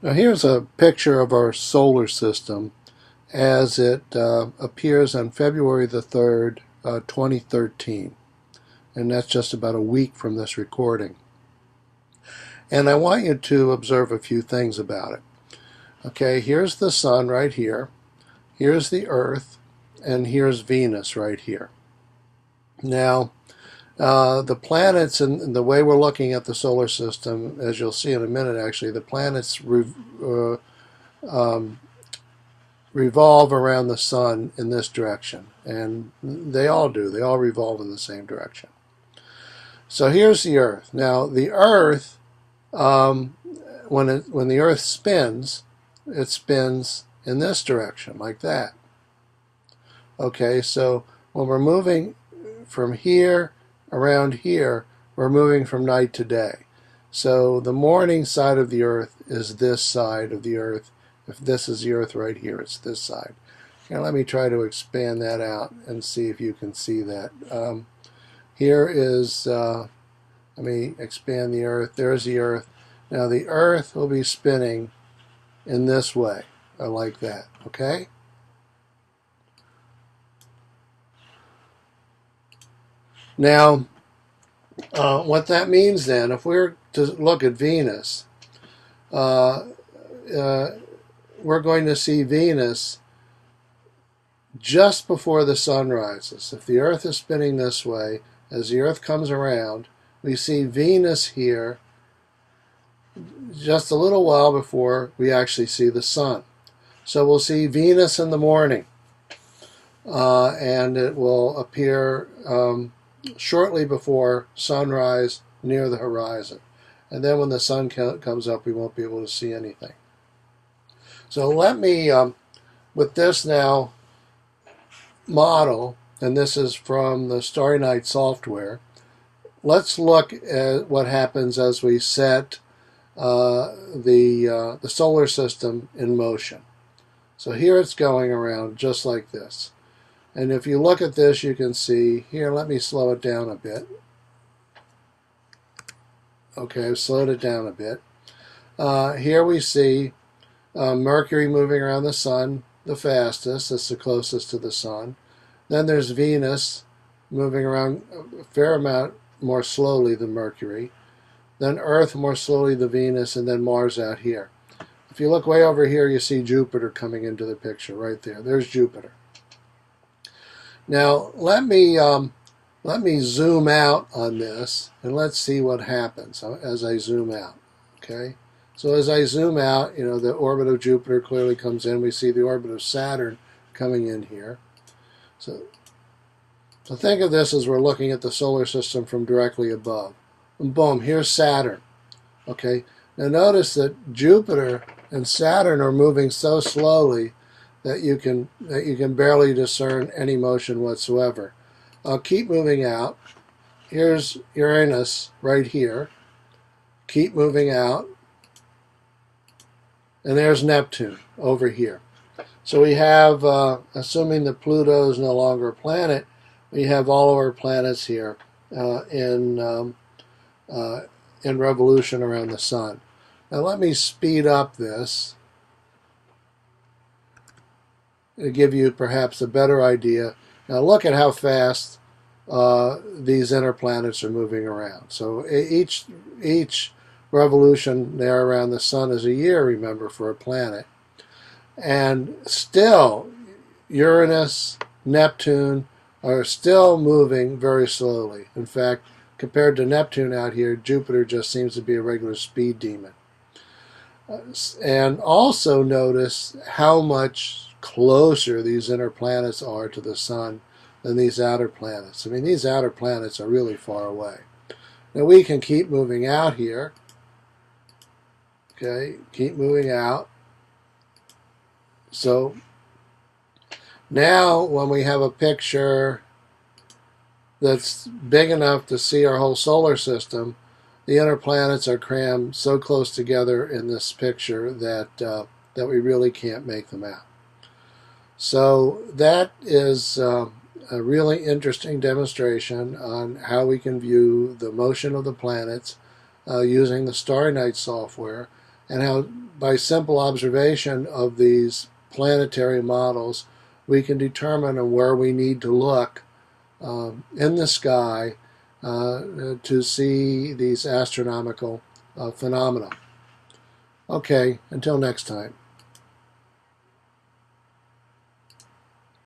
Now here's a picture of our solar system as it appears on February the 3rd, 2013. And that's just about a week from this recording. And I want you to observe a few things about it. Okay, here's the sun right here. Here's the Earth. And here's Venus right here. Now, the planets, and the way we're looking at the solar system, as you'll see in a minute actually, the planets revolve around the sun in this direction. And they all do. They all revolve in the same direction. So here's the Earth. Now, the Earth, when the Earth spins, it spins in this direction, like that. Okay, so when we're moving from here around here, we're moving from night to day. So the morning side of the Earth is this side of the Earth. If this is the Earth right here, it's this side. Now let me try to expand that out and see if you can see that. Here is, let me expand the Earth. There's the Earth. Now the Earth will be spinning in this way, like that, okay? Now, what that means then, if we're to look at Venus, we're going to see Venus just before the sun rises. If the Earth is spinning this way, as the Earth comes around, we see Venus here just a little while before we actually see the sun. So we'll see Venus in the morning, and it will appear shortly before sunrise near the horizon. And then when the sun comes up, we won't be able to see anything. So let me, with this now model, and this is from the Starry Night Software, let's look at what happens as we set the solar system in motion. So here it's going around just like this. And if you look at this, you can see, here, let me slow it down a bit. Okay, I've slowed it down a bit. Here we see Mercury moving around the sun the fastest. It's the closest to the sun. Then there's Venus moving around a fair amount more slowly than Mercury. Then Earth more slowly than Venus, and then Mars out here. If you look way over here, you see Jupiter coming into the picture right there. There's Jupiter. Now let me zoom out on this, and let's see what happens as I zoom out. Okay, so as I zoom out, you know, the orbit of Jupiter clearly comes in. We see the orbit of Saturn coming in here. So think of this as we're looking at the solar system from directly above. And boom, here's Saturn. Okay, now notice that Jupiter and Saturn are moving so slowly that you can barely discern any motion whatsoever. I'll keep moving out. Here's Uranus right here. Keep moving out. And there's Neptune over here. So we have, assuming that Pluto is no longer a planet, we have all of our planets here in revolution around the sun. Now let me speed up this to give you perhaps a better idea. Now look at how fast these inner planets are moving around. So each revolution there around the sun is a year, remember, for a planet. And still, Uranus, Neptune are still moving very slowly. In fact, compared to Neptune out here, Jupiter just seems to be a regular speed demon. And also notice how much closer these inner planets are to the sun than these outer planets. I mean, these outer planets are really far away. Now we can keep moving out here. Okay, keep moving out. So now when we have a picture that's big enough to see our whole solar system, the inner planets are crammed so close together in this picture that we really can't make them out. So that is a really interesting demonstration on how we can view the motion of the planets using the Starry Night software and how by simple observation of these planetary models we can determine where we need to look in the sky to see these astronomical phenomena. Okay, until next time.